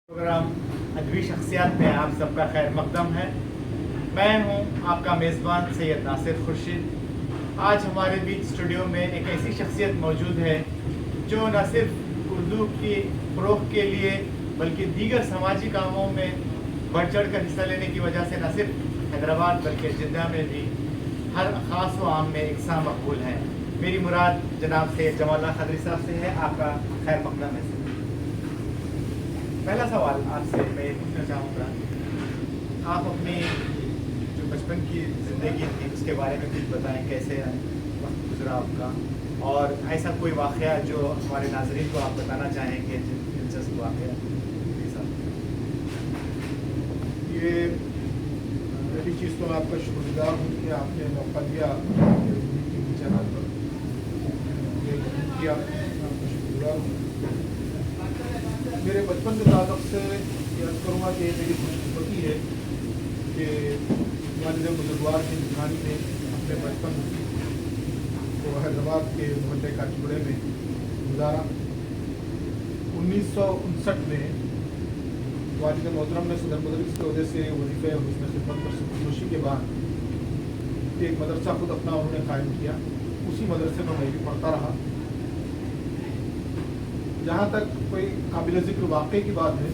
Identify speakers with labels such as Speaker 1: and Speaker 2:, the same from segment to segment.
Speaker 1: Programme अदबी शख्सियात में आप सबका खैर मकदम है। मैं हूं आपका मेज़बान सैयद नासिर खुर्शीद। आज हमारे बीच स्टूडियो में एक ऐसी शख्सियत मौजूद है जो न सिर्फ उर्दू की फ़रोग़ के लिए बल्कि दीगर समाजी कामों में बढ़ चढ़ कर हिस्सा लेने की वजह से न सिर्फ हैदराबाद बल्कि जिद्दा में भी हर ख़ास व आम में एकसां मकबूल हैं। मेरी मुराद जनाब सैयद जमाल खदरी साहब से है। आपका खैर मकदम है। पहला सवाल आपसे मैं ये पूछना चाहूँगा, आप अपनी जो बचपन की ज़िंदगी थी उसके बारे में कुछ बताएं, कैसे वक्त गुजरा आपका, और ऐसा कोई वाक़या जो हमारे नाज़रीन को आप बताना चाहेंगे, दिलचस्प वाक़या।
Speaker 2: ये पहली चीज़ तो मैं आपका शुक्रगुजार हूँ कि आपने मौका दिया चैनल पर किया, आपका शुक्रगुजार हूँ। मेरे बचपन के ताल्लुक़ से ये अर्ज़ करूँगा कि मेरी खुशकिस्मती है कि वालिद बुजुर्गवार की निगरानी में अपने बचपन को हैदराबाद के मोहल्ले का टुकड़े में गुजारा। 1959 में वालिद मोहतरम ने सदर मदरस की वजह से वजीफ़े और उसमें खिदमत पर संतोषी के बाद एक मदरसा खुद अपना उन्होंने कायम किया। उसी मदरसे में मैं भी पढ़ता रहा। जहाँ तक कोई काबिल ज़िक्र वाक़े की बात है,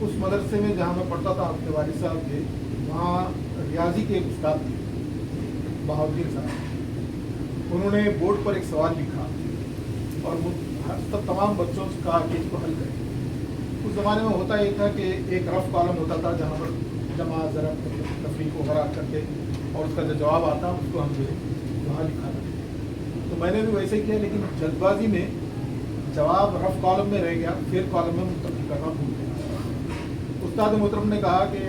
Speaker 2: उस मदरसे में जहाँ मैं पढ़ता था, अपने वालिद साहब थे, वहाँ रियाजी के एक उस्ताद थे, बहाउद्दीन साहब। उन्होंने बोर्ड पर एक सवाल लिखा और सब तमाम बच्चों से कहा कि इसको हल करें। उस ज़माने में होता ये था कि एक रफ़ कॉलम होता था जहाँ पर जमा ज़रब तफरीक वगैरह करके और उसका जो जवाब आता उसको हम जो वहाँ लिखा था। तो मैंने भी वैसे ही किया, लेकिन जल्दबाजी में जवाब रफ़ कॉलम में रह गया, फिर कॉलम में मुंतकिल करना भूल गया। उस्ताद मोहतरम ने कहा कि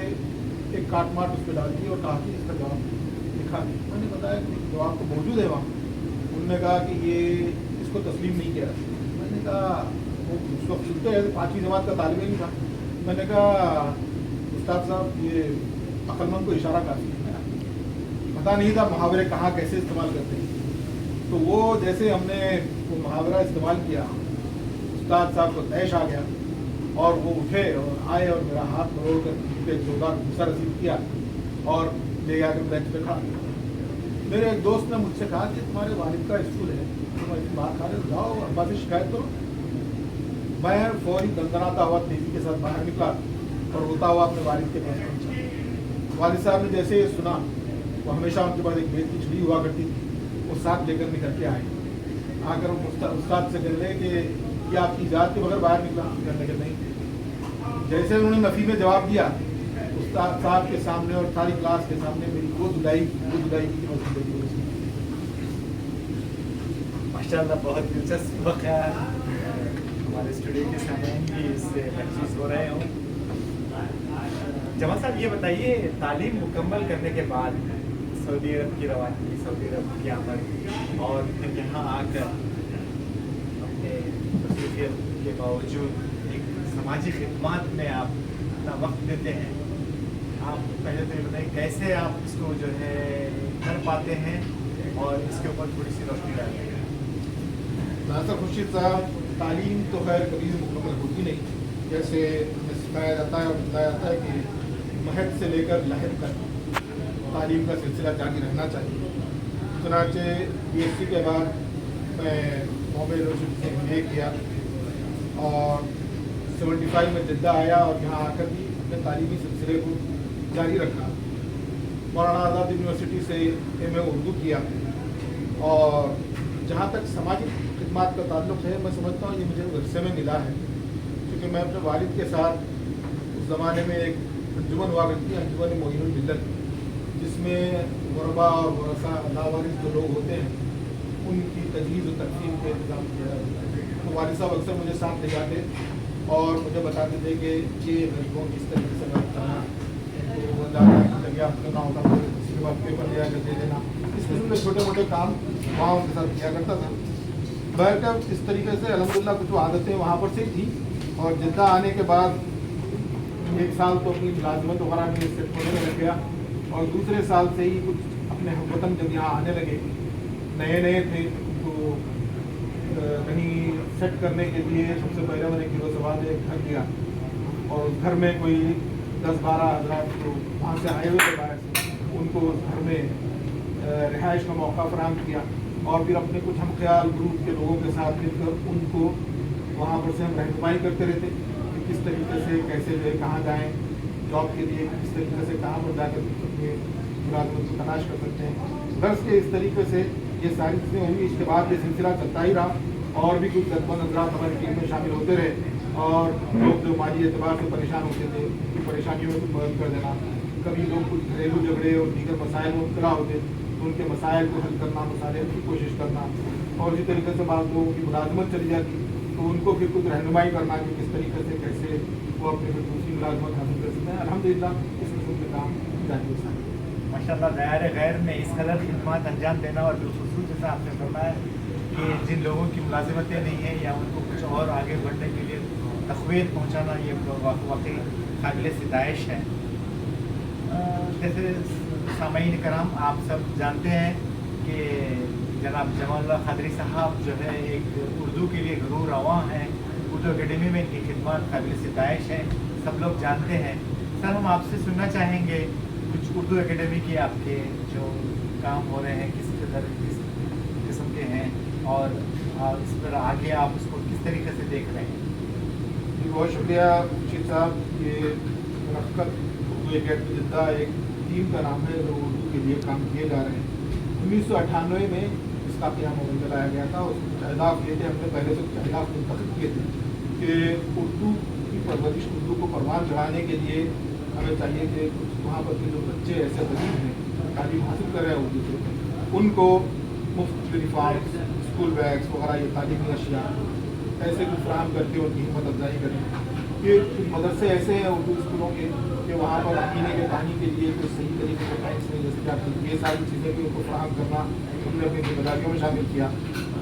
Speaker 2: एक काट माट उस पर डाल दी और कहा कि इसका जवाब लिखा नहीं। मैंने बताया कि जवाब तो मौजूद है वहाँ। उन्होंने कहा कि ये इसको तस्लीम नहीं किया। मैंने कहा वो उस वक्त सुनते हैं 5वीं जमात का तालिब इल्म था। मैंने कहा उस्ताद साहब ये अक्लमंद को इशारा काफ़ी है, पता नहीं था मुहावरे कहाँ कैसे इस्तेमाल करते हैं। तो वो जैसे हमने वो मुहावरा इस्तेमाल किया, उस्ताद साहब को तैश आ गया और वो उठे और आए और मेरा हाथ मरोड़ कर एक जोरदार गुस्सा रसीद किया और ले जाकर बेंच पे खड़ा किया। मेरे एक दोस्त ने मुझसे कहा कि तुम्हारे वालिद का स्कूल है, तुम ऐसी बात खा रहे हो, जाओ अब्बा से शिकायत करो। मैं फौरी दंदनाता हुआ तेजी के साथ बाहर निकला और रोता हुआ अपने वालिद के पास पहुँचा। वालिद साहब ने जैसे ये सुना, वो हमेशा उनके पास एक बेत की छुरी हुआ करती थी, वो साथ लेकर निकल के आए। आकर उस्ताद से कहने कि ये आपकी इजाज़त के बगैर बाहर निकला। कहने के नहीं। जैसे उन्होंने नफ़ी में जवाब दिया उस्ताद साहब के सामने और सारी क्लास के सामने, मेरी वो दुलाई की जिंदगी हुई।
Speaker 1: माशाअल्लाह, बहुत दिलचस्प वाक़या हमारे स्टूडियो के सामने भी इससे महसूस हो रहे हों। जमाल साहब, ये बताइए, तालीम मुकम्मल करने के बाद सऊदी अरब की रवानगी, सऊदी अरब की आमद और फिर यहाँ आकर अपने मसरूफियत के बावजूद एक समाजी खिदमत में आप अपना वक्त देते हैं। आप पहले तो ये बताइए कैसे आप इसको जो है कर पाते हैं और इसके ऊपर थोड़ी सी रोशनी डालते हैं।
Speaker 2: नासिर खुर्शीद साहब, तालीम तो खैर कभी मुकम्मल होती नहीं। जैसे सिखाया जाता है और बताया जाता है कि महद से लेकर लहद तक तालीम का सिलसिला जारी रहना चाहिए। चुनांचे BSc के बाद मैं बॉम्बे यूनिवर्सिटी से MBA किया और 75 में जिद्दा आया और यहाँ आकर भी अपने तालीमी सिलसिले को जारी रखा। मौलाना आज़ाद यूनिवर्सिटी से MA उर्दू किया और जहाँ तक सामाजिक खिदमत का ताल्लुक़ है, मैं समझता हूँ ये मुझे विरसे में मिला है, क्योंकि मैं अपने वालिद के साथ उस ज़माने में एक अंजुमन हुआ करती है, अंजुमन मोइनुल मिल्लत, जिसमें गुरबा और वरसा लावारिस जो लोग होते हैं उनकी तजहीज़ और तकसीम का इंतज़ाम किया जाता है। तो वालिद साहब अक्सर मुझे साथ ले जाते और मुझे बताते थे कि ये गरीबों की इस तरीके से मदद करना, तो दरियाफ्त करना होगा, किसी के बाद पेपर लिया कर दे देना, इस किस्म के छोटे मोटे काम वहाँ उनके साथ किया करता था। बहरकब इस तरीके से अल्हम्दुलिल्लाह कुछ आदतें वहाँ पर से थी और जिद्दा आने के बाद 1 साल तो अपनी मुलाजमत वगैरह में सेट होने में लग गया और दूसरे साल से ही कुछ अपने हमवतन जब यहाँ आने लगे, नए थे, तो कहीं सेट करने के लिए सबसे पहले मैंने किलो सवाल एक घर लिया اور اس گھر میں کوئی 10-12 حضرات کو وہاں سے آئے ہوئے تھے باہر سے، ان کو اس گھر میں رہائش کا موقع فراہم کیا، اور پھر اپنے کچھ ہم خیال گروپ کے لوگوں کے ساتھ مل کر ان کو وہاں پر سے ہم رہنمائی کرتے رہتے کہ کس طریقے سے کیسے جو ہے کہاں جائیں جاب کے لیے، کس طریقے سے کہاں پر جا کر اپنے ملازمت کو تلاش کر سکتے ہیں درس کے، اس طریقے سے یہ ساری چیزیں ہوئی۔ اس کے بعد یہ سلسلہ چلتا ہی رہا، اور بھی کچھ ضرورت حضرات ہماری ٹیم میں شامل ہوتے رہے، اور لوگ جو مالی اعتبار سے پریشان ہوتے تھے ان کی پریشانیوں میں کچھ مدد کر دینا، کبھی لوگ کچھ گھریلو جھگڑے اور دیگر مسائل میں مبتلا ہوتے تو ان کے مسائل کو حل کرنا، مسائل کی کوشش کرنا، اور اسی طریقے سے بعض لوگوں کی ملازمت چلی جاتی تو ان کو پھر کچھ رہنمائی کرنا کہ کس طریقے سے کیسے وہ اپنے پھر دوسری ملازمت حاصل کر سکتے ہیں۔ الحمدللہ اس قسم کے کام جاری ہے۔
Speaker 1: ماشاء اللہ غیر غیر میں اس قدر خدمات انجام دینا، اور بالخصوص جیسا آپ نے فرمایا کہ جن لوگوں کی ملازمتیں نہیں ہیں یا ان کو کچھ اور آگے بڑھنے کے لیے تقویت پہنچانا، یہ واقعی قابل ستائش ہے۔ جیسے سامعین کرام آپ سب جانتے ہیں کہ جناب جمال اللہ قادری صاحب جو ہے ایک اردو کے لیے گرو رواں ہیں، اردو اکیڈمی میں ان کی خدمات قابل ستائش ہیں، سب لوگ جانتے ہیں۔ سر ہم آپ سے سننا چاہیں گے کچھ اردو اکیڈمی کے آپ کے جو کام ہو رہے ہیں کس قسم کے ہیں، اور اس پر آگے آپ اس کو کس طریقے سے دیکھ رہے ہیں؟
Speaker 2: جی بہت شکریہ خورشید صاحب۔ یہ رفقت اردو اکیڈمی جدہ ایک ٹیم کا نام ہے جو اردو کے لیے کام کیے جا رہے ہیں۔ 1998 میں اس کا قیام عمل میں لایا گیا تھا، اس کچھ اہداف یہ تھے، ہم نے پہلے سے کچھ اہداف منتخب کیے تھے کہ اردو کی پرورش، اردو کو پروان چڑھانے کے لیے ہمیں چاہیے کہ کچھ وہاں پر کے جو بچے ایسے غریب ہیں تعلیم حاصل کر رہے ہیں اردو سے، ان کو مفت یونیفارم، اسکول بیگس وغیرہ یہ تعلیمی اشیاء ایسے کچھ فراہم کر کے ان کی ہمت افزائی کریں۔ کہ مدرسے ایسے ہیں اردو اسکولوں کے کہ وہاں پر پینے کے پانی کے لیے کوئی صحیح طریقے سے ٹینکس نہیں دستیاب تھی، یہ ساری چیزیں بھی ان کو فراہم کرنا ہم نے اپنی ذمہ داریوں میں شامل کیا۔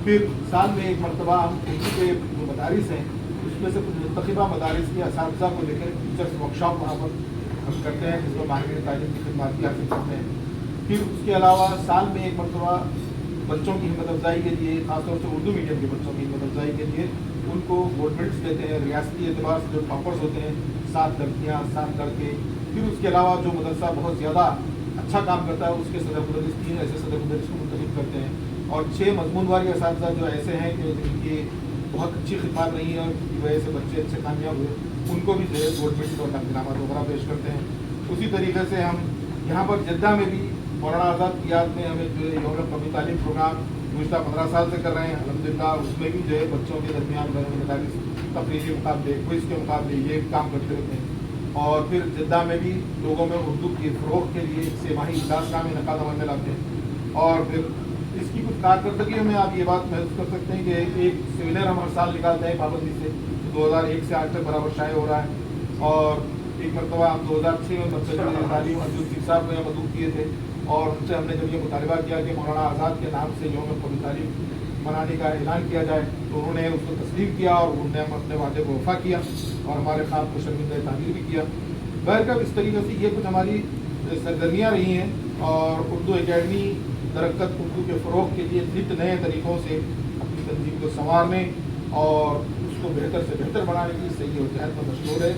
Speaker 2: پھر سال میں ایک مرتبہ ہم اردو کے جو مدارس ہیں اس میں سے کچھ منتخبہ مدارس کے اساتذہ کو لے کر ٹیچرس ورک شاپ وہاں پر ہم کرتے ہیں جس میں ماہرین تعلیم کی خدمات حاصل کرتے ہیں۔ پھر اس کے علاوہ سال میں ایک مرتبہ بچوں کی ہمت افزائی کے لیے، خاص طور سے اردو میڈیم کے بچوں کی ہمت افزائی کے لیے ان کو گولڈ میڈلس دیتے ہیں ریاستی اعتبار سے جو ٹاپرز ہوتے ہیں، 7 لڑکیاں 7 لڑکے۔ پھر اس کے علاوہ جو مدرسہ بہت زیادہ اچھا کام کرتا ہے اس کے صدر مدرس 3 ایسے صدر مدرس کو منتخب کرتے ہیں، اور 6 مضمون واری اساتذہ جو ایسے ہیں کہ جن کی بہت اچھی خدمات رہی ہیں اور جن کی وجہ سے بچے اچھے کامیاب ہوئے، ان کو بھی جو ہے گولڈ میڈل اور نقدینامات وغیرہ پیش کرتے ہیں۔ اسی طریقے سے ہم یہاں پر جدہ میں بھی مولانا آزاد کی یاد میں ہمیں جو ہے یوم قومی تعلیم پروگرام گزشتہ 15 سال سے کر رہے ہیں الحمدللہ۔ اس میں بھی جو ہے بچوں کے درمیان بین المدارس تقریری مقابلے، کوئز کے مقابلے یہ کام کرتے رہتے ہیں۔ اور پھر جدہ میں بھی لوگوں میں اردو کی فروغ کے لیے 1 سے ماہی اجلاس کا انعقاد عمل میں لاتے ہیں۔ اور پھر اس کی کچھ کارکردگیوں میں آپ یہ بات محسوس کر سکتے ہیں کہ ایک سیمینر ہم ہر سال نکالتے ہیں پابندی سے، 2001 سے آج تک برابر شائع ہو رہا ہے۔ اور ایک مرتبہ ہم 2006 میں مرکزی تعلیم عبدالصیف صاحب کو یہاں مدعو کیے تھے، اور ان سے ہم نے جب یہ مطالبہ کیا کہ مولانا آزاد کے نام سے یوم قومی تعلیم منانے کا اعلان کیا جائے تو انہوں نے اس کو تسلیم کیا، اور انہوں نے اپنے وعدے کو وفا کیا اور ہمارے خواب کو شرمندہ تعمیر بھی کیا۔ بہرکیف اس طریقے سے یہ کچھ ہماری سرگرمیاں رہی ہیں، اور اردو اکیڈمی درختت اردو کے فروغ کے لیے نت نئے طریقوں سے اپنی تنظیم کو سنوارنے اور اس کو بہتر سے بہتر بنانے کی صحیح اور جہد پر مشغول ہے۔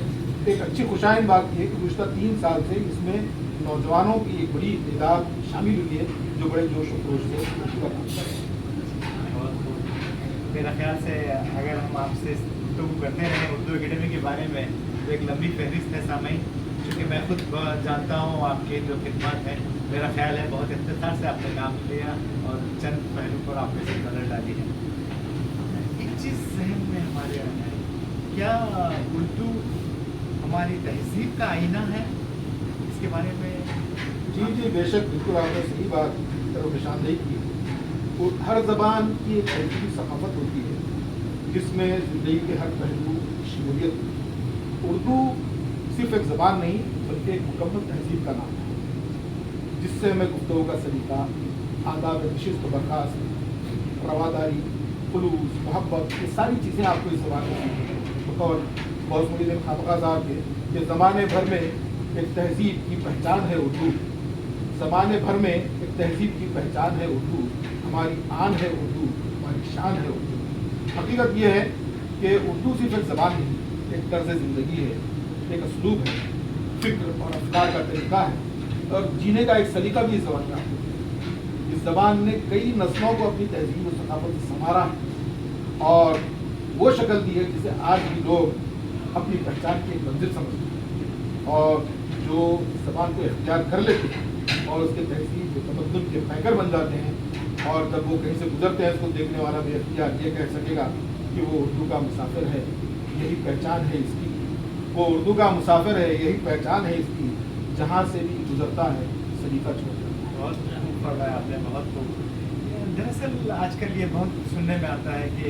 Speaker 2: ایک اچھی خوشائن بات یہ ہے کہ گزشتہ 3 سال سے اس میں نوجوانوں کی ایک بڑی تعداد شامل ہوئی ہے جو بڑے جوش و خروش سے اردو کا کام کر رہے ہیں۔
Speaker 1: میرا خیال سے اگر ہم آپ سے گفتگو کرتے رہیں اردو اکیڈمی کے بارے میں تو ایک لمبی فہرست ہے سامعین، چونکہ میں خود جانتا ہوں آپ کے جو خدمات ہیں، میرا خیال ہے بہت اختصار سے آپ نے کام لیا اور چند پہلو پر آپ نے صرف نظر ڈالی ہے۔ ایک چیز ذہن میں ہمارے آنا ہے، کیا اردو ہماری تہذیب کا آئینہ ہے؟ اس کے بارے میں
Speaker 2: جی بے شک، بالکل آپ نے صحیح بات اور نشاندہی کی۔ ہر زبان کی ایک تہذیبی ثقافت ہوتی ہے جس میں زندگی کے ہر پہلو کی شمولیت ہوتی ہے۔ اردو صرف ایک زبان نہیں بلکہ ایک مکمل تہذیب کا نام ہے، جس سے ہمیں گفتگو کا سلیقہ، آداب نشست و برخاست، رواداری، خلوص، محبت، یہ ساری چیزیں آپ کو اس زبان میں سیکھیں گے۔ بطور بہت مجھے خافقہ صاحب کے کہ زمانے بھر میں ایک تہذیب کی پہچان ہے اردو، زمانے بھر میں ایک تہذیب کی پہچان ہے اردو، ہماری آن ہے اردو، ہماری شان ہے اردو۔ حقیقت یہ ہے کہ اردو صرف ایک زبان نہیں، ایک طرز زندگی ہے، एक असलूब है, फिक्र और अफकार का तरीका है और जीने का एक सलीका भी इस ज़बान में आता है। इस ज़बान ने कई नस्लों को अपनी तहजीब और सकाफत से संवारा है और वो शक्ल दी है जिसे आज भी लोग अपनी पहचान की एक मंजिल समझते हैं और जो ज़बान को इख्तियार कर लेते हैं और उसके तहजीब के तमद्दुन के पैकर बन जाते हैं और जब वो कहीं से गुजरते हैं, इसको देखने वाला भी इख्तियार ये कह सकेगा कि वो उर्दू का मुसाफिर है, यही पहचान है इसकी। वो उर्दू का मुसाफिर है, यही पहचान है इसकी, जहाँ से भी गुजरता है सलीका छोड़ता है।
Speaker 1: बहुत खूब पढ़ा आपने, बहुत खूब। दरअसल आजकल ये बहुत सुनने में आता है कि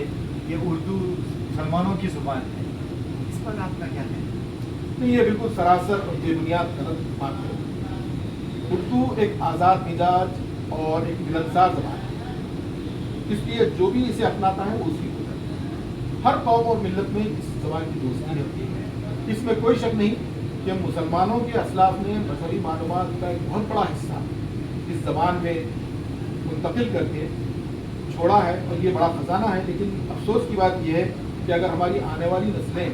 Speaker 1: ये उर्दू मुसलमानों की ज़ुबान है, इस पर आपका क्या है?
Speaker 2: नहीं, ये बिल्कुल सरासर और बेबुनियाद गलत बात है। उर्दू एक आज़ाद मिजाज और एक मिलनसार ज़बान है, इसलिए जो भी इसे अपनाता है वो उसी को करता है। हर कौम और मिल्लत में इस ज़बान की दोस्ती रहती है, इसमें कोई शक नहीं कि मुसलमानों के असलाफ ने मजहबी मालूमात का एक बहुत बड़ा हिस्सा इस ज़बान में मुंतकिल करके छोड़ा है और ये बड़ा ख़जाना है। लेकिन अफसोस की बात यह है कि अगर हमारी आने वाली नस्लें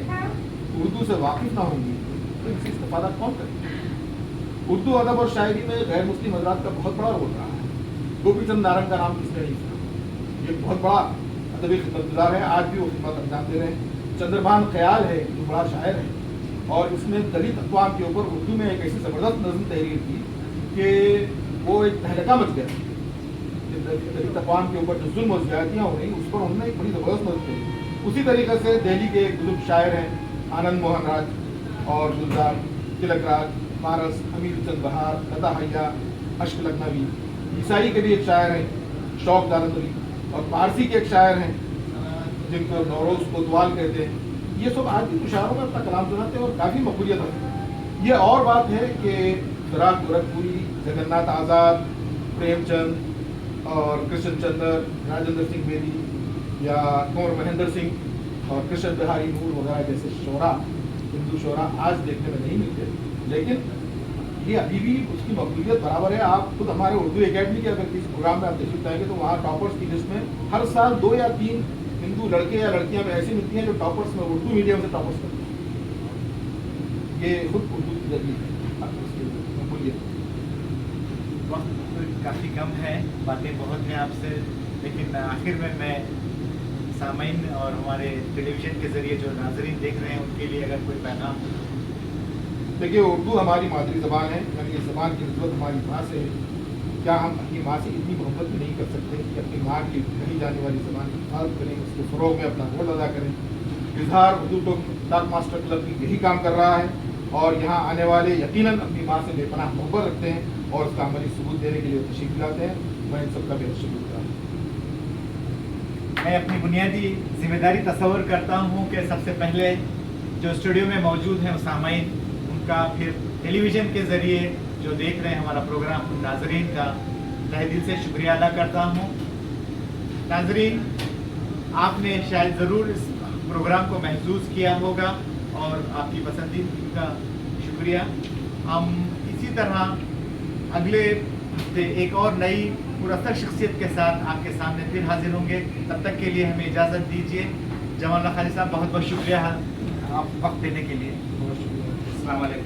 Speaker 2: उर्दू से वाकिफ़ ना होंगी तो इससे इस्तेफादा कौन करेगी। उर्दू अदब और शायरी में गैर मुस्लिम हज़रात का बहुत बड़ा रोल रहा है। गोपीचंद नारंग का नाम किसने नहीं सुना, ये बहुत बड़ा अदबी खिदमतगार है, आज भी वो खिदमत अंजाम दे रहे हैं। चंद्रभान ख्याल है जो बड़ा शायर है और उसने दलित अक़वाम के ऊपर उर्दू में एक ऐसी ज़बरदस्त नज़्म तहरीर की कि वो एक तहलका मच गया। दलित अक़वाम के ऊपर जो जुल्म और ज़्यादतियाँ हो रही उस पर उन्होंने एक बड़ी ज़बरदस्त नज़्म तहरीर। उसी तरीके से दिल्ली के एक बुजुर्ग शायर हैं आनंद मोहन राज और गुलजार तिलक राज, पारस, हमीद चंद बहार, लता हैया, अश्क लखनवी। ईसाई के भी एक शायर हैं शौक दारंदरी और पारसी के एक शायर हैं जिनको नौरोज कोतवाल कहते हैं। ये सब आज भी मुशायरों में अपना कलाम सुनाते हैं और काफ़ी मकबूलियत रखते हैं। ये और बात है कि फिराक गोरखपुरी, जगन्नाथ आज़ाद, प्रेमचंद और कृष्ण चंद्र, राजेंद्र सिंह बेदी या कुंवर महेंद्र सिंह और कृष्ण बिहारी नूर वगैरह जैसे शोरा, हिंदू शोरा आज देखने में नहीं मिलते, लेकिन ये अभी भी उसकी मकबूलियत बराबर है। आप खुद हमारे उर्दू एकेडमी के अगर किसी प्रोग्राम में आप तशरीफ लाएंगे तो वहाँ टॉपर्स की लिस्ट में हर साल 2 या 3 हिंदू लड़के या लड़कियां में ऐसी मिलती हैं जो टॉपर्स में उर्दू मीडियम से टॉपर्स करते हैं। ये खुद उर्दू की जरिए है उसकी मकबूलियत।
Speaker 1: वक्त काफ़ी कम है, बातें बहुत हैं आपसे, लेकिन आखिर में मैं सामीन और हमारे टेलीविज़न के ज़रिए जो नाज़रीन देख रहे हैं उनके लिए अगर कोई पैगाम।
Speaker 2: देखिए, उर्दू हमारी मादरी ज़बान है, यानी इस ज़बान की निस्बत हमारी माँ से है। क्या हम अपनी माँ से इतनी मोहब्बत भी नहीं कर सकते कि अपनी माँ की कही जाने वाली ज़बान की हिफाजत करें, उसके फ़रोग़ में अपना रोल अदा करें। इजहार उर्दू टॉक मास्टर क्लब भी यही काम कर रहा है और यहाँ आने वाले यकीनन अपनी माँ से बेपनाह मोहब्बत रखते हैं और उसका अमली सबूत देने के लिए तशरीफ़ लाते हैं। मैं इन सबका बेहद शुक्रिया।
Speaker 1: मैं अपनी बुनियादी जिम्मेदारी तस्वर करता हूँ कि सबसे पहले जो स्टूडियो में मौजूद हैं सामीन उनका, फिर टेलीविज़न के ज़रिए जो देख रहे हैं हमारा प्रोग्राम नाज़रीन का तहे दिल से शुक्रिया अदा करता हूँ। नाज़रीन, आपने शायद ज़रूर इस प्रोग्राम को महसूस किया होगा और आपकी पसंदीदा का शुक्रिया। हम इसी तरह अगले हफ्ते एक और नई पुरअसर शख्सियत के साथ आपके सामने फिर हाजिर होंगे। तब तक के लिए हमें इजाज़त दीजिए। जमाल खालिद साहब, बहुत बहुत शुक्रिया आप वक्त देने के लिए।
Speaker 2: बहुत शुक्रिया।
Speaker 1: अस्सलाम वालेकुम।